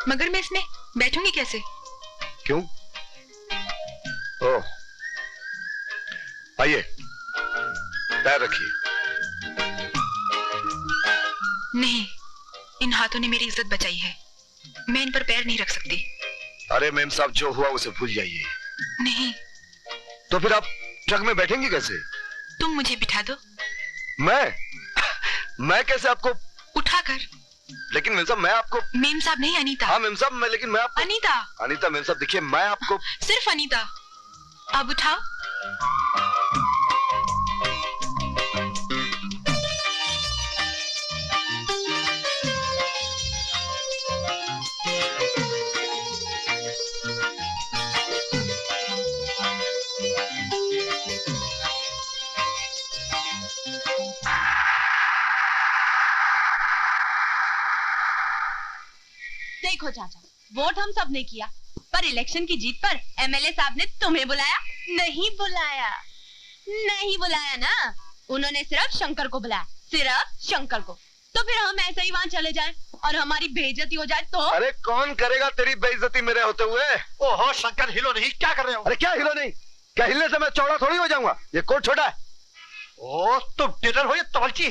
मगर मैं इसमें बैठूंगी कैसे? क्यों? ओह, आइए, पैर रखिए। नहीं, इन हाथों ने मेरी इज्जत बचाई है, मैं इन पर पैर नहीं रख सकती। अरे मेम साहब, जो हुआ उसे भूल जाइए। नहीं। तो फिर आप ट्रक में बैठेंगी कैसे? तुम मुझे बिठा दो। मैं कैसे आपको उठाकर? लेकिन मेम साहब, मैं आपको। मेम साहब नहीं, अनीता। हाँ मेम साहब, लेकिन मैं आपको। अनीता। अनीता मेम साहब, देखिए मैं आपको। सिर्फ अनीता। अब उठाओ। देखो चाचा, वोट हम सब ने किया, पर इलेक्शन की जीत पर एमएलए साहब ने तुम्हें बुलाया? नहीं बुलाया, नहीं बुलाया ना। उन्होंने सिर्फ शंकर को बुलाया, सिर्फ शंकर को। तो फिर हम ऐसे ही वहाँ चले जाएं और हमारी बेइज्जती हो जाए तो? अरे कौन करेगा तेरी बेइज्जती मेरे होते हुए? ओहो शंकर, हिलो नहीं, क्या कर रहे हो? अरे क्या हिलो नहीं? क्या हिलने से मैं चौड़ा थोड़ी हो जाऊंगा? ये कोट छोटा है। ओ तुम टेलर हो या तवलची?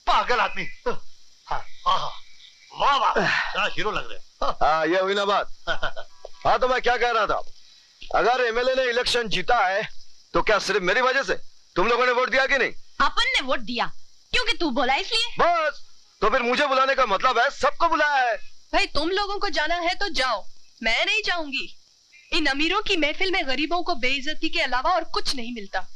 पागल आदमी। वाह वाह, क्या हीरो लग रहे। हाँ, ये हुई ना बात। हाँ, तो मैं क्या कह रहा था, अगर एमएलए ने इलेक्शन जीता है तो क्या सिर्फ मेरी वजह से? तुम लोगों ने वोट दिया कि नहीं? अपन ने वोट दिया, क्योंकि तू बोला इसलिए। बस, तो फिर मुझे बुलाने का मतलब है सबको बुलाया है। भाई तुम लोगों को जाना है तो जाओ, मैं नहीं जाऊंगी। इन अमीरों की महफिल में गरीबों को बेइज्जती के अलावा और कुछ नहीं मिलता।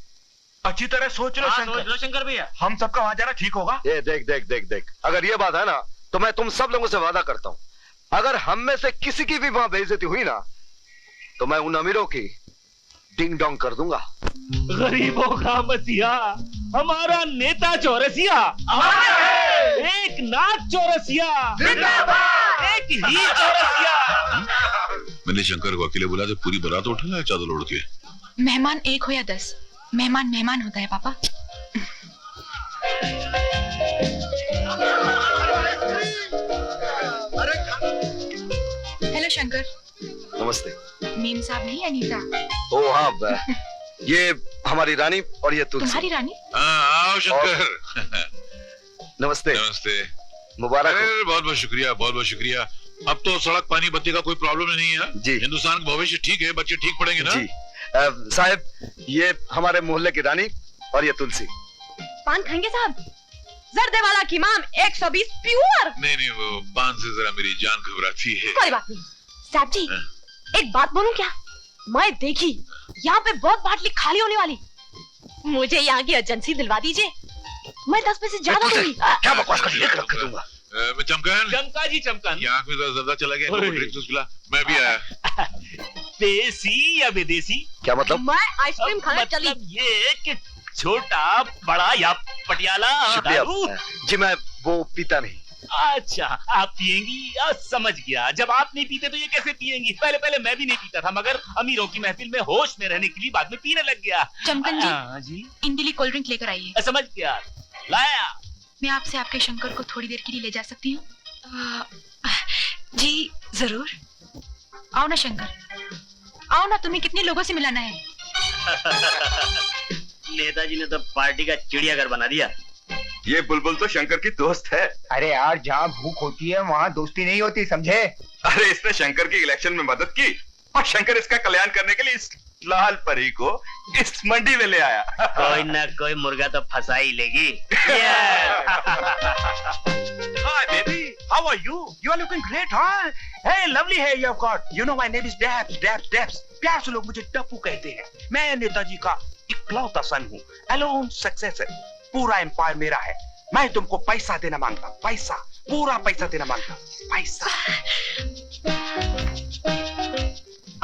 अच्छी तरह सोच लो शंकर भैया, हम सबका वहाँ जाना ठीक होगा? ये देख देख देख देख, अगर ये बात है ना तो मैं तुम सब लोगों से वादा करता हूँ, अगर हम में से किसी की भी वहां बेइज्जती हुई ना तो मैं उन अमीरों की डिंग डोंग कर दूंगा। गरीबों का मसीहा, हमारा नेता चौरसिया, एक नाथ चौरसिया, एक ही चौरसिया। मैंने शंकर को अकेले बुला, तो पूरी बारात उठा चादर ओढ़ के। मेहमान एक हो या 10, मेहमान मेहमान होता है पापा। हेलो शंकर। नमस्ते। मीम साहब नहीं, अनीता। ओ हाँ, ये हमारी रानी और ये तुलसी। तुम्हारी रानी? आओ शंकर। नमस्ते। नमस्ते। मुबारक हो। बहुत बहुत शुक्रिया, बहुत बहुत शुक्रिया। अब तो सड़क पानी बत्ती का कोई प्रॉब्लम नहीं है जी। हिंदुस्तान का भविष्य ठीक है, बच्चे ठीक पढ़ेंगे ना जी। साहब, ये हमारे मोहल्ले की रानी और ये तुलसी। पान खाएंगे साहब? जर्दे वाला की माम 120 प्योर। नहीं नहीं, वो पान से जरा मेरी जान घबराती है। कोई बात नहीं साहब जी, एक बात बोलूं क्या? मैं देखी यहाँ पे बहुत बाटली खाली होने वाली, मुझे यहाँ की एजेंसी दिलवा दीजिए, मैं 10 पैसे ज्यादा दूंगी। क्या बकवास कर दूंगा। मैं चमकन। चमका जी चमकन। ये आंख में जर्दा चला गया, ड्रिंक्स पिला। मैं भी आया। देसी या विदेशी? क्या मतलब? मैं आइसक्रीम खाने चली। मतलब ये कि छोटा बड़ा या पटियाला दारू? जी मैं वो पीता नहीं। अच्छा, आप पियेंगी? समझ गया, जब आप नहीं पीते तो ये कैसे पियेंगी? पहले पहले मैं भी नहीं पीता था, मगर अमीरों की महफिल में होश में रहने के लिए बाद में पीने लग गया। चमकन जी, इंडिली कोल्ड ड्रिंक लेकर आइए। समझ गया, लाया। मैं आपसे आपके शंकर को थोड़ी देर के लिए ले जा सकती हूँ? जी जरूर। आओ ना शंकर, आओ ना, तुम्हें कितने लोगों से मिलाना है? नेताजी ने तो पार्टी का चिड़ियाघर बना दिया। ये बुलबुल तो शंकर की दोस्त है। अरे यार, जहाँ भूख होती है वहाँ दोस्ती नहीं होती, समझे? अरे इसने शंकर की इलेक्शन में मदद की और शंकर इसका कल्याण करने के लिए इस लाल परी को इस मंडी में ले आया। कोई ना कोई मुर्गा तो फंसा ही लेगी। Hi baby, how are you? You are looking great, huh? Hey, lovely hair you have got. You know my name is Dabs, Dabs, Dabs. प्यार से लोग मुझे टप्पू कहते हैं। मैं नेताजी का इकलौता सन हूँ, एलोन सक्सेसर। पूरा एम्पायर मेरा है। मैं तुमको पैसा देना मांगता, पैसा, पूरा पैसा देना मांगता, पैसा।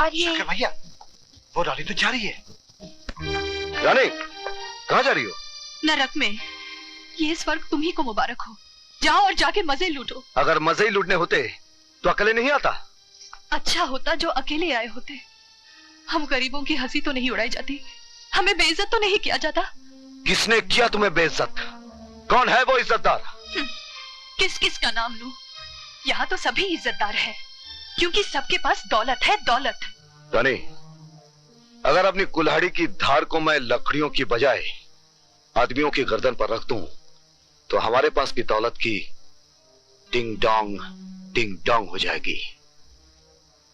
और ये शंकर भैया, वो रानी तो जा रही है। रानी, कहाँ जा रही हो? नरक में। ये स्वर्ग तुम्ही को मुबारक हो। जाओ और जाके मजे लूटो। अगर मजे ही लूटने होते तो अकेले नहीं आता। अच्छा होता जो अकेले आए होते। हम गरीबों की हंसी तो नहीं उड़ाई जाती, हमें बेइज्जत तो नहीं किया जाता। किसने किया तुम्हें बेइज्जत? कौन है वो इज्जतदार? किस किस का नाम लूं? यहाँ तो सभी इज्जतदार हैं, क्योंकि सबके पास दौलत है, दौलत। रानी, अगर अपनी कुल्हाड़ी की धार को मैं लकड़ियों की बजाय आदमियों की गर्दन पर रख दूं, तो हमारे पास भी दौलत की टिंग डोंग हो जाएगी।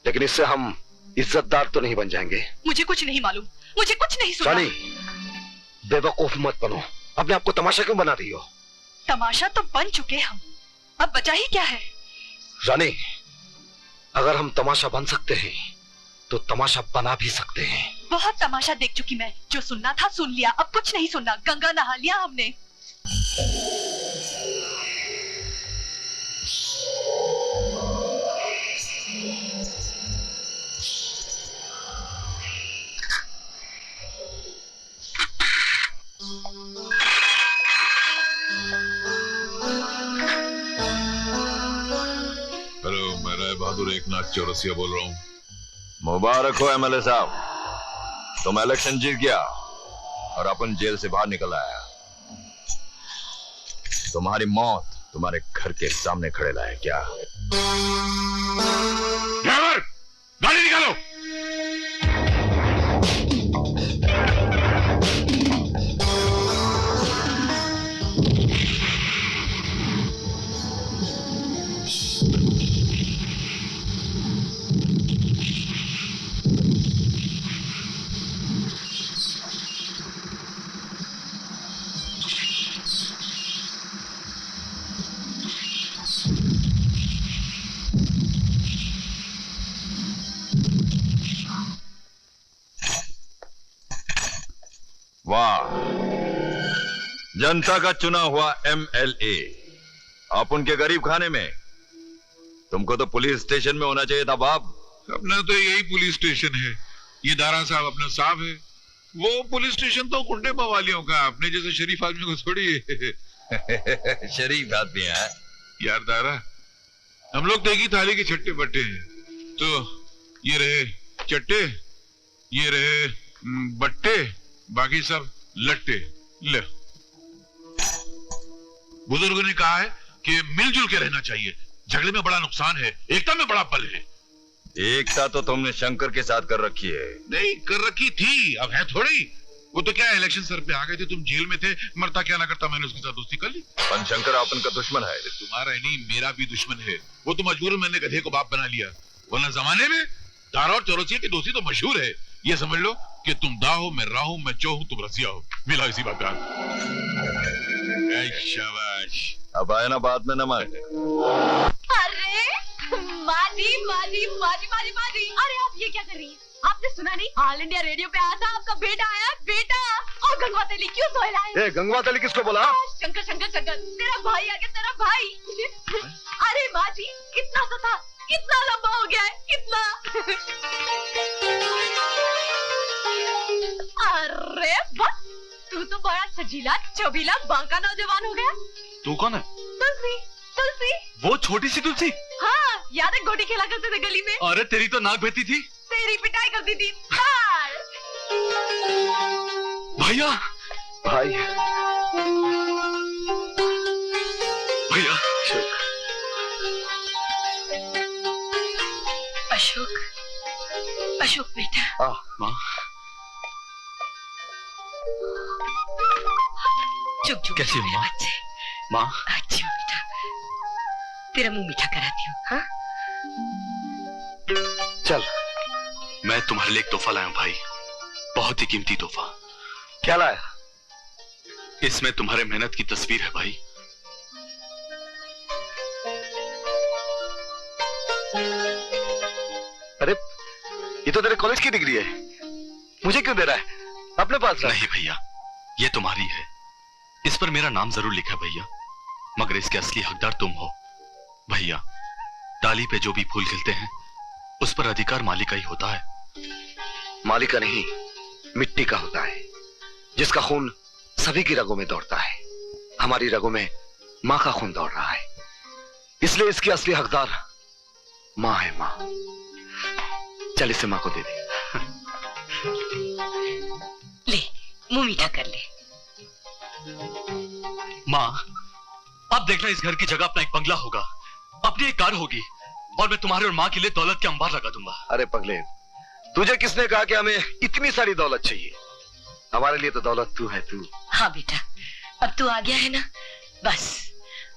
लेकिन इससे हम इज्जतदार तो नहीं बन जाएंगे। मुझे कुछ नहीं मालूम, मुझे कुछ नहीं सुना। रानी, बेवकूफ मत बनो। अपने आप को तमाशा क्यों बना रही हो? तमाशा तो बन चुके हम, अब बचा ही क्या है? रानी, अगर हम तमाशा बन सकते हैं तो तमाशा बना भी सकते हैं। बहुत तमाशा देख चुकी मैं, जो सुनना था सुन लिया, अब कुछ नहीं सुनना। गंगा नहा लिया हमने। हेलो, मैं राय बहादुर एकनाथ चौरसिया बोल रहा हूँ। मुबारक हो एमएलए साहब, तुम इलेक्शन जीत गया और अपन जेल से बाहर निकल आया। तुम्हारी मौत तुम्हारे घर के सामने खड़े लाए क्या? ड्राइवर, गाड़ी निकालो। वाह, जनता का चुना हुआ एमएलए, आप उनके गरीब खाने में। तुमको तो पुलिस स्टेशन में होना चाहिए था बाप। अपना तो यही पुलिस स्टेशन है। ये दारा साहब अपना साहब है। वो पुलिस स्टेशन तो गुंडे मवालियों का, अपने जैसे शरीफ आदमी को थोड़ी है। शरीफ आदमी है यार दारा, हम लोग तो एक ही थाली के छट्टे बट्टे हैं। तो ये रहे चट्टे, ये रहे बट्टे, बाकी सब लट्टे। ले, बुजुर्गों ने कहा है कि मिलजुल के रहना चाहिए, झगड़े में बड़ा नुकसान है, एकता में बड़ा बल है। एकता तो तुमने शंकर के साथ कर रखी है। नहीं कर रखी थी, अब है थोड़ी। वो तो क्या इलेक्शन सर पे आ गए थे, तुम जेल में थे, मरता क्या ना करता, मैंने उसके साथ दोस्ती कर ली। पर शंकर अपन का दुश्मन है। तुम्हारा नहीं, मेरा भी दुश्मन है। वो तो मजबूरन मैंने गधे को बाप बना लिया, वरना जमाने में दारा और चौरसिया की दोस्ती तो मशहूर है। ये समझ लो कि तुम दा हो, मैं रा हूं, मैं चौ हूं, तुम रसिया हो, मिला इसी बात का। शाबाश। अब आया ना बात में नमक। अरे माजी माजी माजी माजी माजी, अरे आप ये क्या कर रही हैं? आपने सुना नहीं, ऑल इंडिया रेडियो पे आया था, आपका बेटा आया, बेटा। और गंगवा तेली क्यों सोहलाए? ए, गंगवा तेली किसको बोला? शंकर शंकर शंकर, तेरा भाई आ गया, तेरा भाई। अरे माजी, कितना सा था, कितना लंबा हो गया है, कितना। अरे वाह, तू तो बड़ा सजीला चबीला बांका नौजवान हो गया। तू कौन है? तुलसी, तुलसी। वो छोटी सी तुलसी? हाँ, याद है गोटी खेला करते थे गली में? अरे तेरी तो नाक बहती थी। तेरी पिटाई करती थी। भैया, भाई, भैया। अशोक, अशोक बेटा। माँ, चुप चुप। कैसी हो माँ? बच्चे। माँ, अच्छा बेटा, तेरा मुंह मीठा कराती हूँ। हाँ, चल। मैं तुम्हारे लिए एक तोहफा लाया हूं भाई, बहुत ही कीमती तोहफा। क्या लाया? इसमें तुम्हारे मेहनत की तस्वीर है भाई। अरे, ये तो तेरे कॉलेज की डिग्री है, मुझे क्यों दे रहा है? अपने पास रख। नहीं भैया, ये तुम्हारी है। इस पर मेरा नाम जरूर लिखा है भैया, मगर इसके असली हकदार तुम हो। भैया, डाली पे जो भी फूल खिलते हैं, उस पर अधिकार मालिक का ही होता है। मालिक का नहीं, मिट्टी का होता है, जिसका खून सभी की रगों में दौड़ता है। हमारी रगों में माँ का खून दौड़ रहा है, इसलिए इसकी असली हकदार माँ है। माँ, चल इसे माँ को दे दे। ले, मुंह मीठा कर ले। माँ, अब देखना इस घर की जगह अपना एक बंगला होगा, अपनी एक कार होगी और मैं तुम्हारे और माँ के लिए दौलत के अंबार लगा दूंगा। अरे पगले, तुझे किसने कहा कि हमें इतनी सारी दौलत चाहिए? हमारे लिए तो दौलत तू है, तू। हाँ बेटा, अब तू आ गया है ना, बस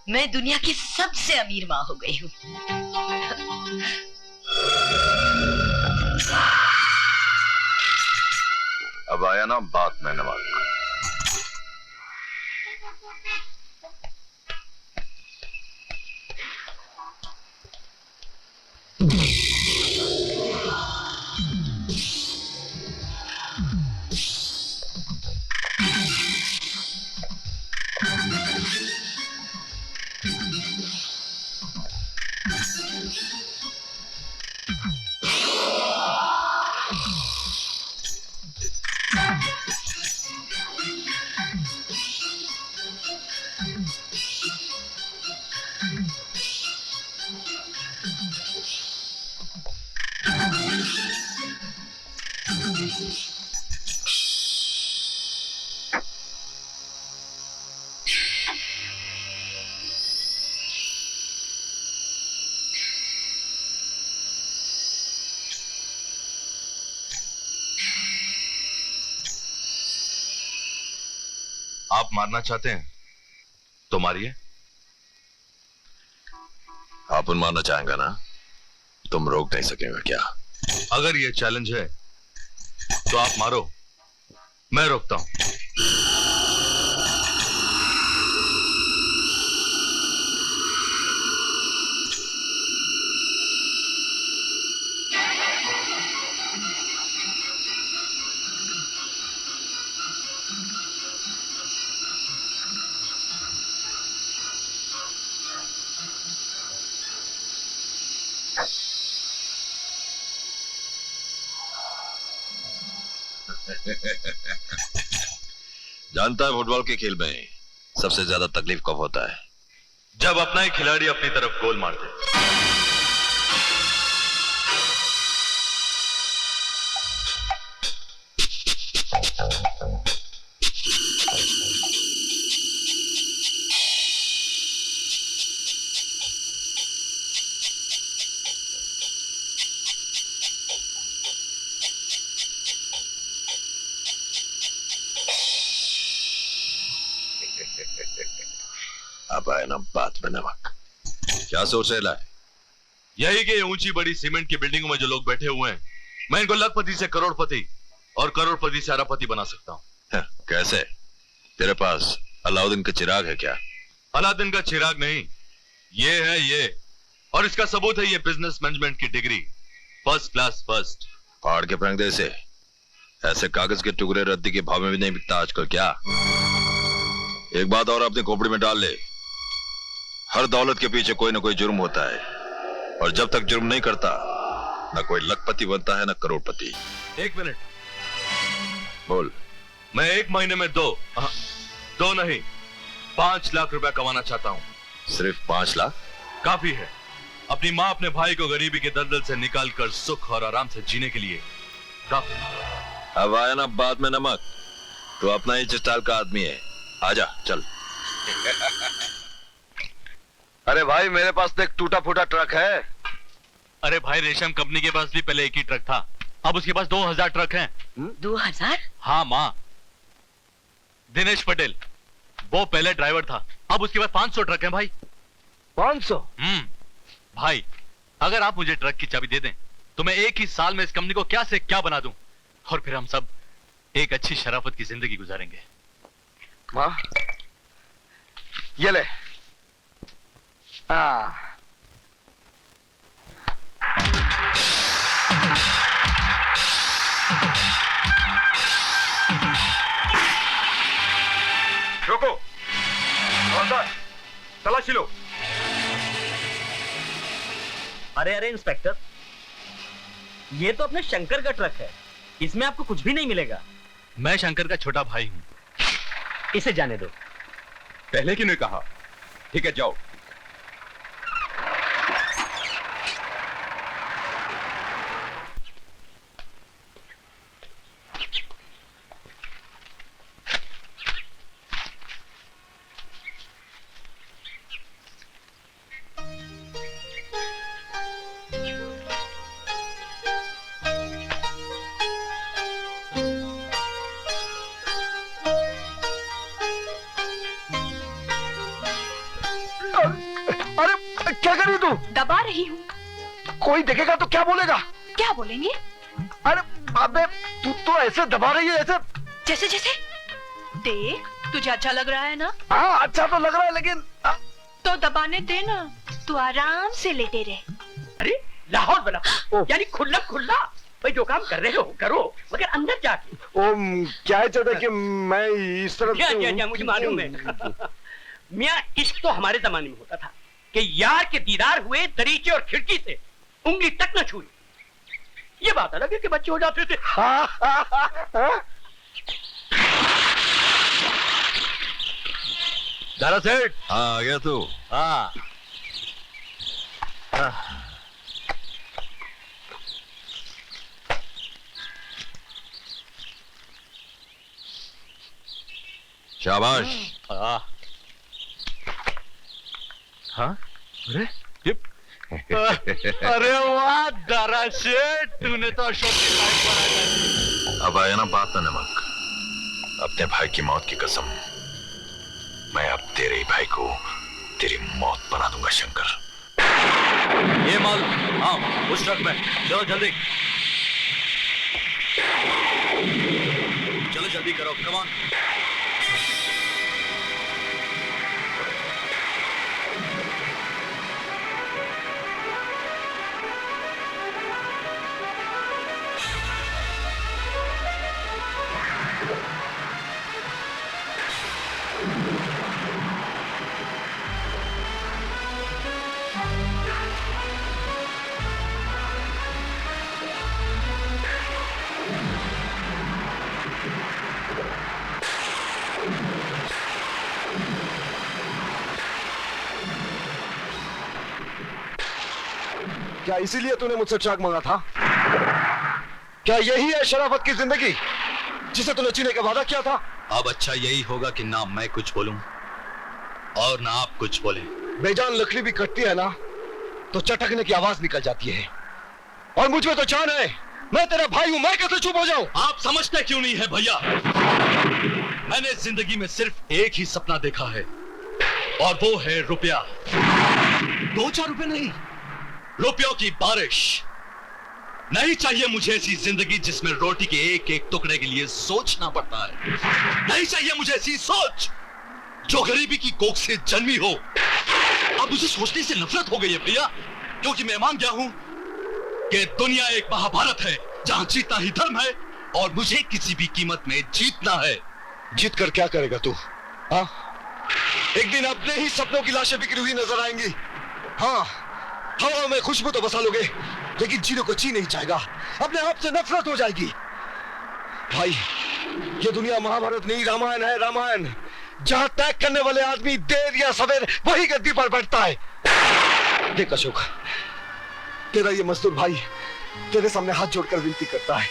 मैं दुनिया की सबसे अमीर माँ हो गई हूँ। अब आया ना बात में नमक। आप मारना चाहते हैं तो मारिए। आप मारना चाहेंगे ना, तुम रोक नहीं सकेंगे क्या? अगर ये चैलेंज है तो आप मारो, मैं रोकता हूं। जानता है फुटबॉल के खेल में सबसे ज्यादा तकलीफ कब होता है? जब अपना ही खिलाड़ी अपनी तरफ गोल मार दे। अब आए ना बात में नमक। क्या सोच रहे लाए? यही कि ये ऊंची बड़ी सीमेंट की बिल्डिंगों में जो लोग बैठे हुए हैं, मैं इनको लखपति से करोड़पति और करोड़पति से अरबपति बना सकता हूं। कैसे? तेरे पास अलाउद्दीन का चिराग है क्या? अलादीन का चिराग नहीं, ये है ये, और इसका सबूत है ये बिजनेस मैनेजमेंट की डिग्री, फर्स्ट क्लास फर्स्ट। फाड़ के फेंक दे इसे। ऐसे कागज के टुकड़े रद्दी के भाव में भी नहीं बिकता आजकल क्या? एक बात और अपनी खोपड़ी में डाल ले, हर दौलत के पीछे कोई ना कोई जुर्म होता है, और जब तक जुर्म नहीं करता ना कोई लखपति बनता है ना करोड़पति। एक मिनट, बोल। मैं एक महीने में दो नहीं 5 लाख रुपया कमाना चाहता हूं। सिर्फ 5 लाख? काफी है अपनी माँ अपने भाई को गरीबी के दलदल से निकालकर सुख और आराम से जीने के लिए। काफी। अब आया ना बात में नमक, तो अपना ही स्टाइल का आदमी है, आजा चल। अरे भाई, मेरे पास तो एक टूटा फूटा ट्रक है। अरे भाई, रेशम कंपनी के पास भी पहले एक ही ट्रक था, अब उसके पास 2000 ट्रक हैं। 2000? हाँ माँ। दिनेश पटेल, वो पहले ड्राइवर था, अब उसके पास 500 ट्रक हैं भाई। 500? भाई, अगर आप मुझे ट्रक की चाबी दे दें तो मैं एक ही साल में इस कंपनी को क्या से क्या बना दूं, और फिर हम सब एक अच्छी शराफत की जिंदगी गुजारेंगे। माँ, ये ले। रोको, हवलदार, तलाशी लो। अरे अरे इंस्पेक्टर, ये तो अपने शंकर का ट्रक है, इसमें आपको कुछ भी नहीं मिलेगा। मैं शंकर का छोटा भाई हूं, इसे जाने दो। पहले क्यों नहीं कहा? ठीक है, जाओ। क्या कर रही तू? दबा रही हूँ। कोई देखेगा तो क्या बोलेगा? क्या बोलेंगे? अरे अबे तू तो ऐसे दबा रही है ऐसे। जैसे जैसे देख, तुझे अच्छा लग रहा है ना? हाँ अच्छा तो लग रहा है, लेकिन तो दबाने दे ना, तू आराम से लेटे रहे। अरे लाहौर बना, यानी खुला खुला। भाई जो काम कर रहे हो करो, मगर अंदर जाके। क्या है चाहता कि मैं इस तरफ या, मुझे मालूम है। मियाँ इश्क तो हमारे जमाने में होता था कि यार के दीदार हुए दरीचे और खिड़की से उंगली तक न छुई। ये बात अलग है कि बच्चे हो जाते थे। दारा सेठ। हाँ आ गया तू। हाँ शाबाश। हाँ अरे अरे वाह दारा सेठ, तूने तो अशोक की लाइफ बना दी। अब आया ना बात में नमक। अपने भाई की मौत की कसम, मैं अब तेरे ही भाई को तेरी मौत बना दूंगा शंकर। ये माल हाँ उस ट्रक में, चलो जल्दी चलो जल्दी करो, कम ऑन। क्या इसीलिए तूने मुझसे ट्रक मांगा था? क्या यही है शराफत की जिंदगी जिसे तूने जीने का वादा किया था? अब अच्छा यही होगा कि ना मैं कुछ बोलूं और ना आप कुछ बोलें। बेजान लकड़ी भी कटती है ना तो चटकने की आवाज निकल जाती है, और मुझ में तो जान है। मैं तेरा भाई हूं, मैं कैसे चुप हो जाऊं? आप समझते क्यों नहीं है भैया? मैंने जिंदगी में सिर्फ एक ही सपना देखा है और वो है रुपया। 2-4 रुपए नहीं, रुपयों की बारिश। नहीं चाहिए मुझे ऐसी जिंदगी जिसमें रोटी के एक एक टुकड़े के लिए सोचना पड़ता है। नहीं चाहिए मुझे ऐसी सोच जो गरीबी की कोख से जन्मी हो। अब मुझे सोचने से नफरत हो गई है भैया, क्योंकि मैं मान गया हूं कि दुनिया एक महाभारत है जहां जीतना ही धर्म है और मुझे किसी भी कीमत में जीतना है। जीत कर क्या करेगा तू? हाँ, एक दिन अपने ही सपनों की लाशें बिखरी हुई नजर आएंगी। हाँ, हवा में खुशबू तो बसा लोगे, लेकिन जीने को जी नहीं चाहेगा, अपने आप से नफरत हो जाएगी। भाई, ये दुनिया महाभारत नहीं, रामायण है, रामायण। जहां त्याग करने वाले आदमी देर या सवेर वही गद्दी पर बैठता है। देख अशोक, तेरा ये मजदूर भाई तेरे सामने हाथ जोड़कर विनती करता है,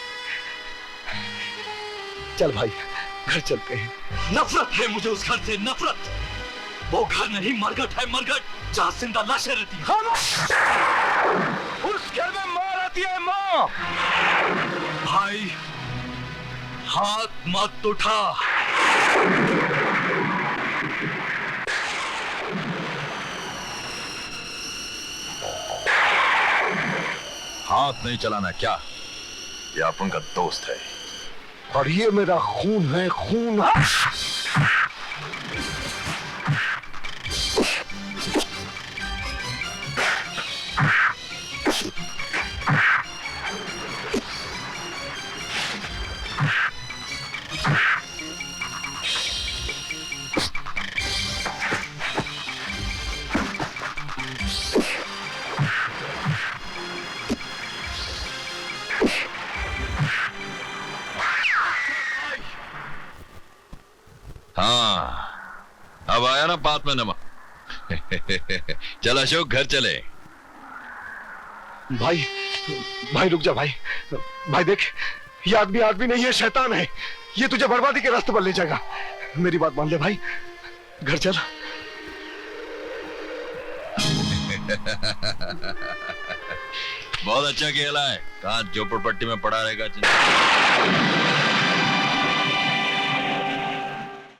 चल भाई घर चलते हैं। नफरत है मुझे उस घर से, नफरत। वो घर नहीं, मरघट है, मरघट, जहां जिंदा लाशें रहती हैं। उस घर में मां रहती है, मां। भाई हाथ मत उठा। हाथ नहीं चलाना क्या? ये अपन का दोस्त है और ये मेरा खून है, खून। अब आया ना बात में नमक। चल अशोक घर चले। भाई, भाई रुक जा भाई। भाई देख, ये आदमी आदमी नहीं है, शैतान है। ये तुझे बर्बादी के रास्ते पर ले जाएगा। मेरी बात मान ले भाई, घर चल। बहुत अच्छा खेला है। कहाँ झोपड़पट्टी में पड़ा रहेगा।